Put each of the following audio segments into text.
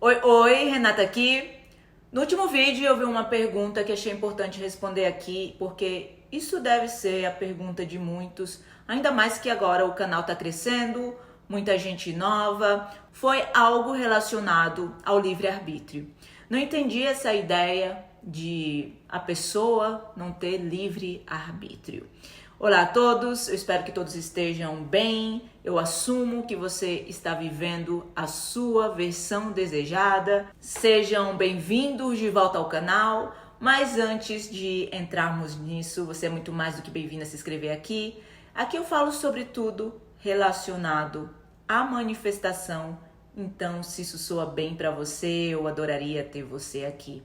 Oi, Renata aqui. No último vídeo eu vi uma pergunta que achei importante responder aqui, porque isso deve ser a pergunta de muitos, ainda mais que agora o canal está crescendo, muita gente nova. Foi algo relacionado ao livre-arbítrio. Não entendi essa ideia de a pessoa não ter livre-arbítrio. Olá a todos, eu espero que todos estejam bem. Eu assumo que você está vivendo a sua versão desejada. Sejam bem-vindos de volta ao canal. Mas antes de entrarmos nisso, você é muito mais do que bem-vindo a se inscrever aqui. Aqui eu falo sobre tudo relacionado à manifestação. Então, se isso soa bem para você, eu adoraria ter você aqui.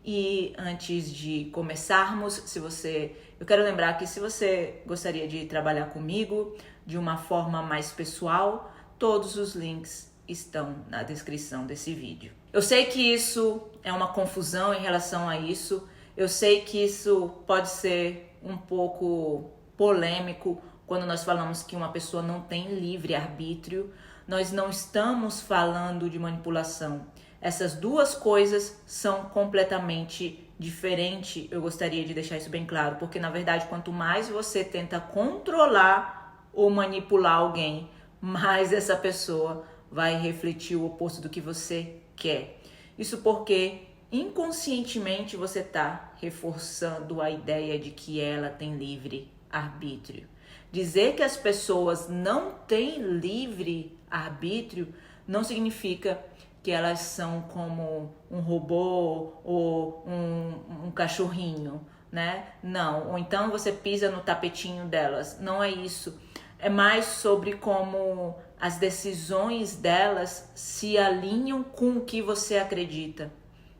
E antes de começarmos, eu quero lembrar que se você gostaria de trabalhar comigo de uma forma mais pessoal, todos os links estão na descrição desse vídeo. Eu sei que isso é uma confusão em relação a isso. Eu sei que isso pode ser um pouco polêmico quando nós falamos que uma pessoa não tem livre-arbítrio. Nós não estamos falando de manipulação. Essas duas coisas são completamente diferentes. Eu gostaria de deixar isso bem claro, porque na verdade, quanto mais você tenta controlar ou manipular alguém, mais essa pessoa vai refletir o oposto do que você quer. Isso porque inconscientemente você está reforçando a ideia de que ela tem livre arbítrio. Dizer que as pessoas não têm livre arbítrio não significa que elas são como um robô ou um cachorrinho, né? Não. Ou então você pisa no tapetinho delas. Não é isso. É mais sobre como as decisões delas se alinham com o que você acredita.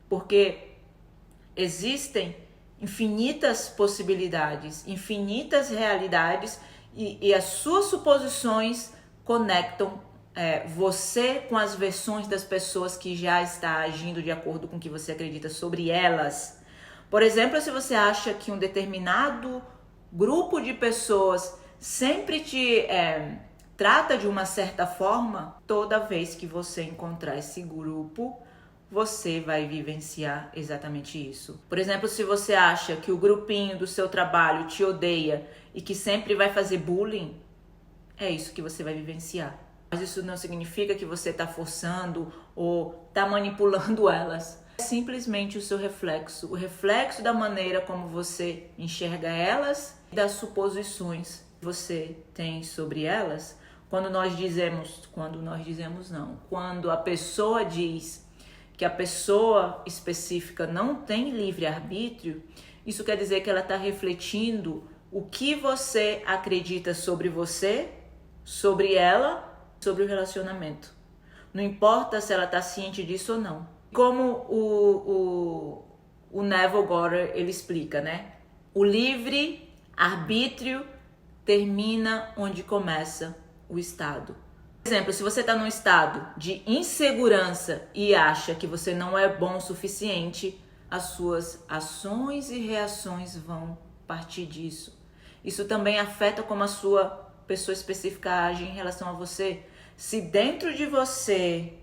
Porque existem infinitas possibilidades, infinitas realidades e as suas suposições conectam você com as versões das pessoas que já está agindo de acordo com o que você acredita sobre elas. Por exemplo, se você acha que um determinado grupo de pessoas sempre te trata de uma certa forma, toda vez que você encontrar esse grupo, você vai vivenciar exatamente isso. Por exemplo, se você acha que o grupinho do seu trabalho te odeia e que sempre vai fazer bullying, é isso que você vai vivenciar. Mas isso não significa que você está forçando ou está manipulando elas. É simplesmente o seu reflexo. O reflexo da maneira como você enxerga elas e das suposições que você tem sobre elas. Quando a pessoa diz que a pessoa específica não tem livre-arbítrio, isso quer dizer que ela está refletindo o que você acredita sobre você, sobre ela, sobre o relacionamento. Não importa se ela está ciente disso ou não. Como o Neville Goddard, ele explica, né? O livre-arbítrio termina onde começa o estado. Por exemplo, se você está num estado de insegurança e acha que você não é bom o suficiente, as suas ações e reações vão partir disso. Isso também afeta como a sua pessoa específica age em relação a você. Se dentro de você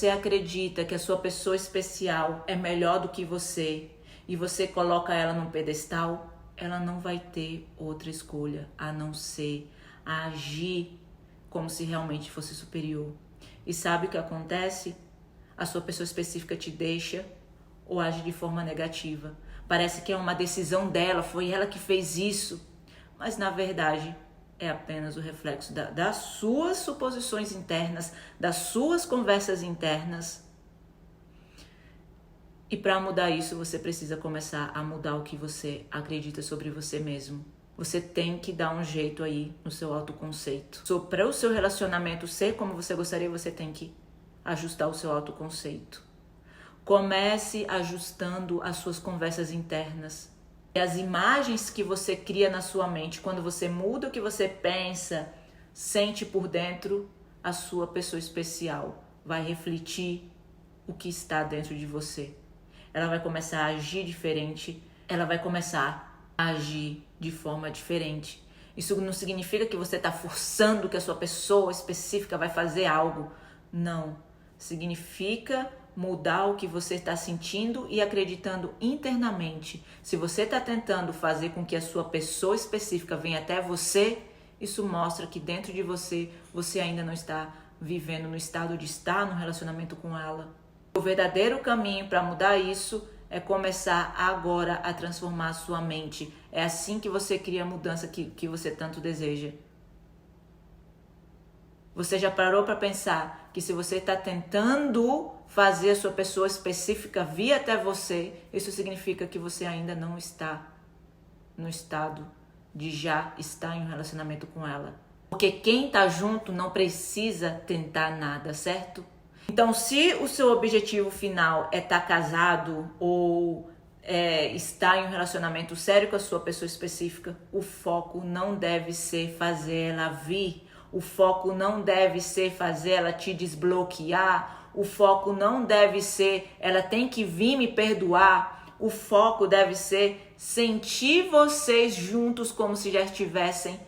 acredita que a sua pessoa especial é melhor do que você e você coloca ela num pedestal, ela não vai ter outra escolha a não ser agir como se realmente fosse superior. E sabe o que acontece? A sua pessoa específica te deixa ou age de forma negativa. Parece que é uma decisão dela, foi ela que fez isso. Mas na verdade é apenas o reflexo das suas suposições internas, das suas conversas internas. E para mudar isso, você precisa começar a mudar o que você acredita sobre você mesmo. Você tem que dar um jeito aí no seu autoconceito. Para o seu relacionamento ser como você gostaria, você tem que ajustar o seu autoconceito. Comece ajustando as suas conversas internas. E as imagens que você cria na sua mente, quando você muda o que você pensa, sente por dentro, a sua pessoa especial vai refletir o que está dentro de você. Ela vai começar a agir diferente, ela vai começar a agir de forma diferente. Isso não significa que você está forçando que a sua pessoa específica vai fazer algo. Não. significa mudar o que você está sentindo e acreditando internamente. Se você está tentando fazer com que a sua pessoa específica venha até você, isso mostra que dentro de você, você ainda não está vivendo no estado de estar no relacionamento com ela. O verdadeiro caminho para mudar isso é começar agora a transformar a sua mente. É assim que você cria a mudança que você tanto deseja. Você já parou para pensar que se você está tentando fazer a sua pessoa específica vir até você, isso significa que você ainda não está no estado de já estar em um relacionamento com ela. Porque quem está junto não precisa tentar nada, certo? Então, se o seu objetivo final é estar casado ou estar em um relacionamento sério com a sua pessoa específica, o foco não deve ser fazer ela vir. O foco não deve ser fazer ela te desbloquear. O foco não deve ser ela tem que vir me perdoar. O foco deve ser sentir vocês juntos como se já estivessem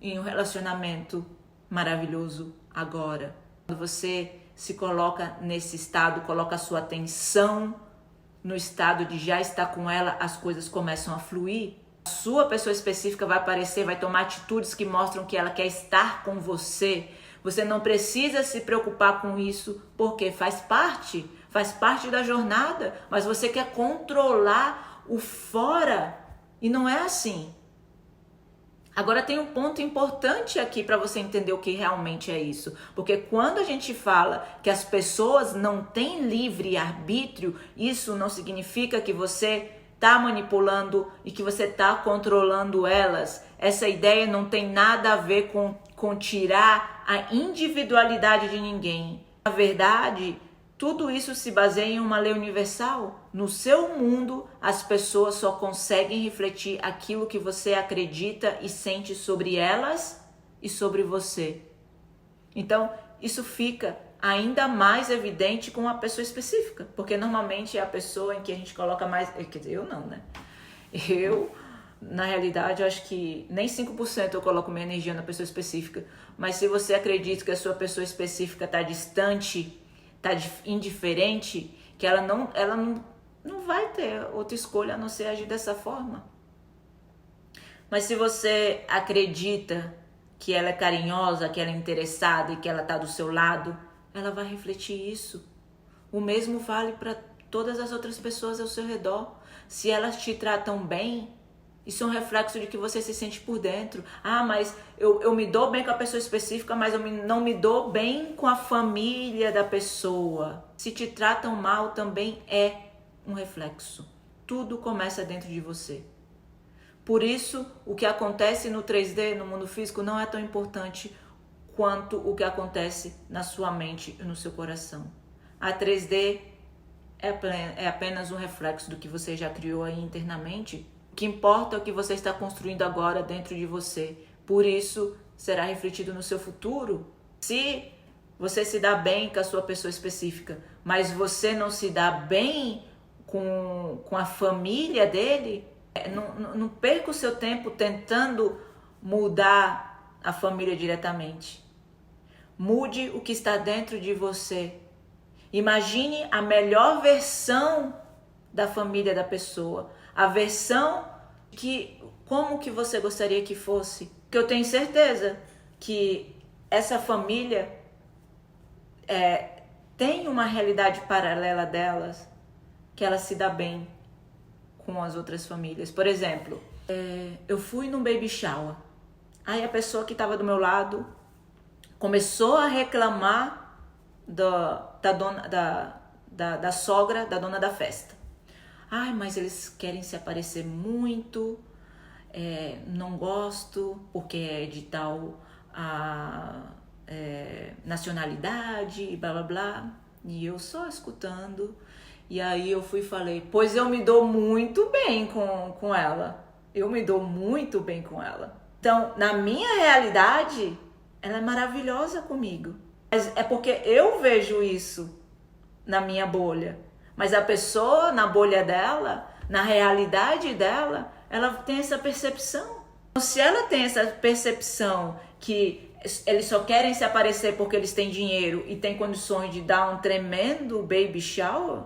em um relacionamento maravilhoso agora. Quando você se coloca nesse estado, coloca a sua atenção no estado de já estar com ela, as coisas começam a fluir. A sua pessoa específica vai aparecer, vai tomar atitudes que mostram que ela quer estar com você. Você não precisa se preocupar com isso, porque faz parte da jornada, mas você quer controlar o fora e não é assim. Agora tem um ponto importante aqui para você entender o que realmente é isso. Porque quando a gente fala que as pessoas não têm livre arbítrio, isso não significa que você está manipulando e que você está controlando elas. Essa ideia não tem nada a ver com tirar a individualidade de ninguém. Na verdade, tudo isso se baseia em uma lei universal. No seu mundo, as pessoas só conseguem refletir aquilo que você acredita e sente sobre elas e sobre você. Então, isso fica ainda mais evidente com uma pessoa específica, porque normalmente é a pessoa em que a gente coloca mais... Quer dizer, eu não, né? Eu, na realidade, eu acho que nem 5% eu coloco minha energia na pessoa específica, mas se você acredita que a sua pessoa específica está distante, está indiferente, que ela não vai ter outra escolha a não ser agir dessa forma. Mas se você acredita que ela é carinhosa, que ela é interessada e que ela está do seu lado, ela vai refletir isso. O mesmo vale para todas as outras pessoas ao seu redor. Se elas te tratam bem, isso é um reflexo de que você se sente por dentro. Ah, mas eu me dou bem com a pessoa específica, mas eu não me dou bem com a família da pessoa. Se te tratam mal, também é um reflexo. Tudo começa dentro de você. Por isso, o que acontece no 3D, no mundo físico, não é tão importante quanto o que acontece na sua mente e no seu coração. A 3D é apenas um reflexo do que você já criou aí internamente. O que importa é o que você está construindo agora dentro de você. Por isso, será refletido no seu futuro. Se você se dá bem com a sua pessoa específica, mas você não se dá bem com a família dele, não perca o seu tempo tentando mudar a família diretamente. Mude o que está dentro de você. Imagine a melhor versão da família da pessoa. A versão como que você gostaria que fosse. Que eu tenho certeza que essa família tem uma realidade paralela delas, que ela se dá bem com as outras famílias. Por exemplo, eu fui num baby shower. Aí a pessoa que estava do meu lado começou a reclamar da sogra, da dona da festa. Ai, mas eles querem se aparecer muito, não gosto, porque é de tal nacionalidade e blá blá blá. E eu só escutando. E aí eu fui e falei, pois eu me dou muito bem com ela. Eu me dou muito bem com ela. Então, na minha realidade, ela é maravilhosa comigo. Mas é porque eu vejo isso na minha bolha. Mas a pessoa, na bolha dela, na realidade dela, ela tem essa percepção. Então, se ela tem essa percepção que eles só querem se aparecer porque eles têm dinheiro e têm condições de dar um tremendo baby shower?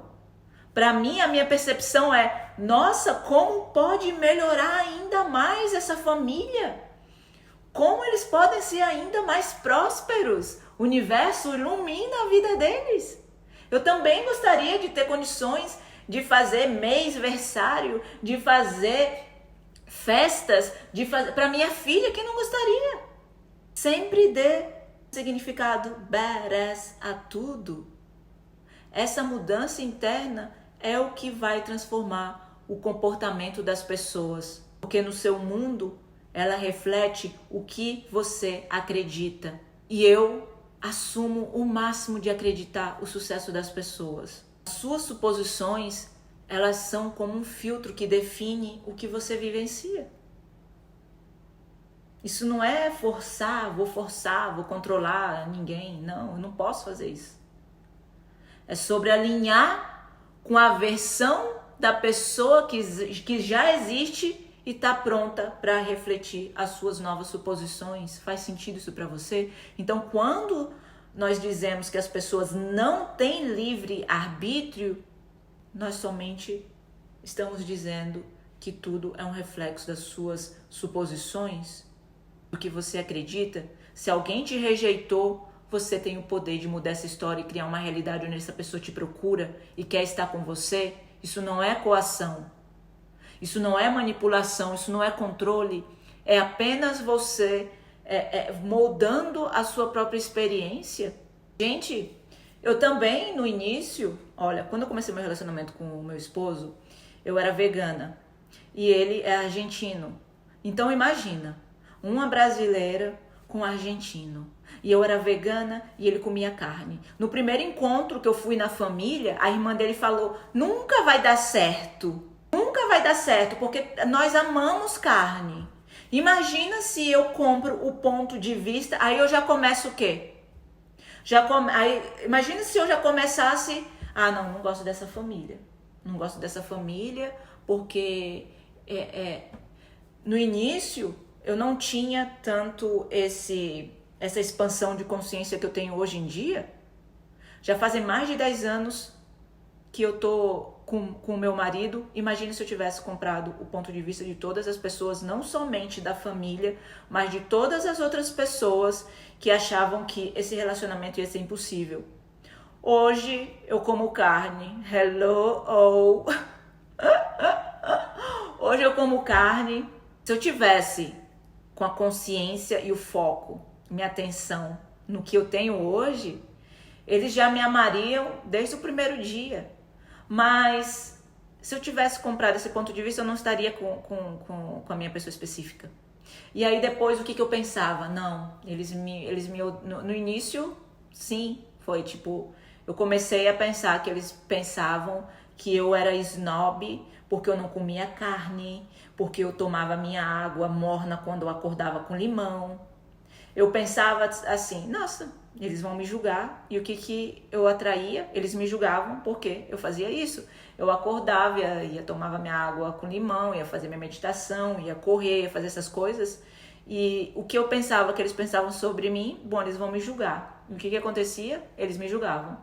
Para mim, a minha percepção é, nossa, como pode melhorar ainda mais essa família? Como eles podem ser ainda mais prósperos? O universo ilumina a vida deles. Eu também gostaria de ter condições de fazer mêsversário, de fazer festas, de fazer para minha filha, quem não gostaria? Sempre dê significado badass a tudo. Essa mudança interna é o que vai transformar o comportamento das pessoas, porque no seu mundo ela reflete o que você acredita. E eu assumo o máximo de acreditar o sucesso das pessoas. Suas suposições, elas são como um filtro que define o que você vivencia. Isso não é forçar, vou controlar ninguém. Não, eu não posso fazer isso. É sobre alinhar com a versão da pessoa que já existe e está pronta para refletir as suas novas suposições. Faz sentido isso para você? Então, quando nós dizemos que as pessoas não têm livre arbítrio, nós somente estamos dizendo que tudo é um reflexo das suas suposições, do que você acredita. Se alguém te rejeitou, você tem o poder de mudar essa história e criar uma realidade onde essa pessoa te procura e quer estar com você. Isso não é coação. Isso não é manipulação, isso não é controle. É apenas você moldando a sua própria experiência. Gente, eu também no início, olha, quando eu comecei meu relacionamento com o meu esposo, eu era vegana e ele é argentino. Então imagina, uma brasileira com um argentino. E eu era vegana e ele comia carne. No primeiro encontro que eu fui na família, a irmã dele falou, nunca vai dar certo. Nunca vai dar certo, porque nós amamos carne. Imagina se eu compro o ponto de vista, aí eu já começo o quê? Imagina se eu já começasse, não gosto dessa família. Não gosto dessa família porque no início eu não tinha tanto essa expansão de consciência que eu tenho hoje em dia. Já fazem mais de 10 anos que eu tô com o meu marido. Imagina se eu tivesse comprado o ponto de vista de todas as pessoas, não somente da família, mas de todas as outras pessoas que achavam que esse relacionamento ia ser impossível. Hoje eu como carne. Hello! Hoje eu como carne. Se eu tivesse com a consciência e o foco, minha atenção no que eu tenho hoje, eles já me amariam desde o primeiro dia. Mas se eu tivesse comprado esse ponto de vista, eu não estaria com a minha pessoa específica. E aí depois o que eu pensava? Não, no início, sim, foi tipo, eu comecei a pensar que eles pensavam que eu era snob porque eu não comia carne, porque eu tomava minha água morna quando eu acordava com limão. Eu pensava assim, nossa, eles vão me julgar. E o que eu atraía? Eles me julgavam porque eu fazia isso. Eu acordava, ia tomava minha água com limão, ia fazer minha meditação, ia correr, ia fazer essas coisas. E o que eu pensava que eles pensavam sobre mim, bom, eles vão me julgar. E o que acontecia? Eles me julgavam.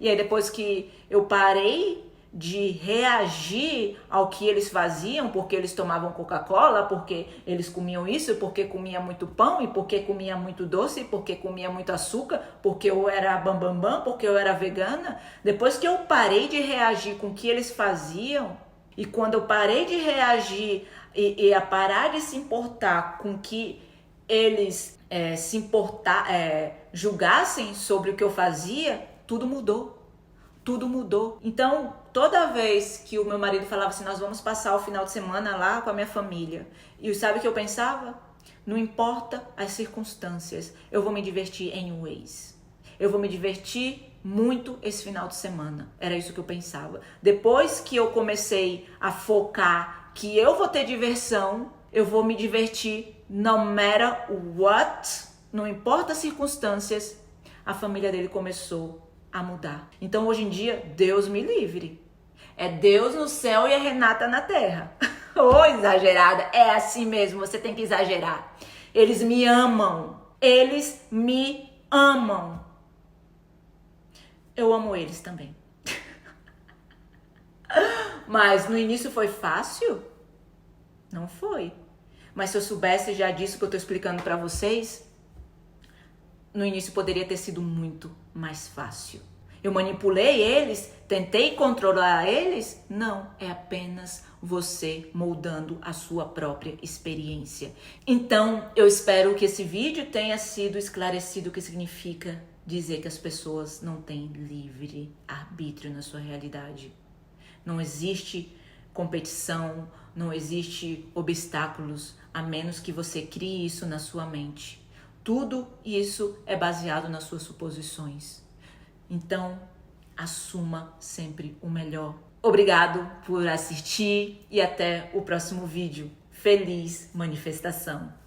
E aí depois que eu parei de reagir ao que eles faziam, porque eles tomavam Coca-Cola, porque eles comiam isso, porque comia muito pão, e porque comia muito doce, porque comia muito açúcar, porque eu era bambambam, porque eu era vegana. Depois que eu parei de reagir com o que eles faziam, e quando eu parei de reagir e a parar de se importar com que eles julgassem sobre o que eu fazia, tudo mudou. Tudo mudou. Então, toda vez que o meu marido falava assim, nós vamos passar o final de semana lá com a minha família. E sabe o que eu pensava? Não importa as circunstâncias, eu vou me divertir anyways. Eu vou me divertir muito esse final de semana. Era isso que eu pensava. Depois que eu comecei a focar que eu vou ter diversão, eu vou me divertir no matter what, não importa as circunstâncias, a família dele começou a mudar. Então hoje em dia, Deus me livre. É Deus no céu e a Renata na terra. Ô, exagerada, é assim mesmo, você tem que exagerar. Eles me amam. Eles me amam. Eu amo eles também. Mas no início foi fácil? Não foi. Mas se eu soubesse já disso que eu tô explicando pra vocês, no início poderia ter sido muito mais fácil. Eu manipulei eles, tentei controlar eles? Não, é apenas você moldando a sua própria experiência. Então, eu espero que esse vídeo tenha sido esclarecido o que significa dizer que as pessoas não têm livre arbítrio na sua realidade. Não existe competição, não existe obstáculos, a menos que você crie isso na sua mente. Tudo isso é baseado nas suas suposições. Então, assuma sempre o melhor. Obrigado por assistir e até o próximo vídeo. Feliz manifestação!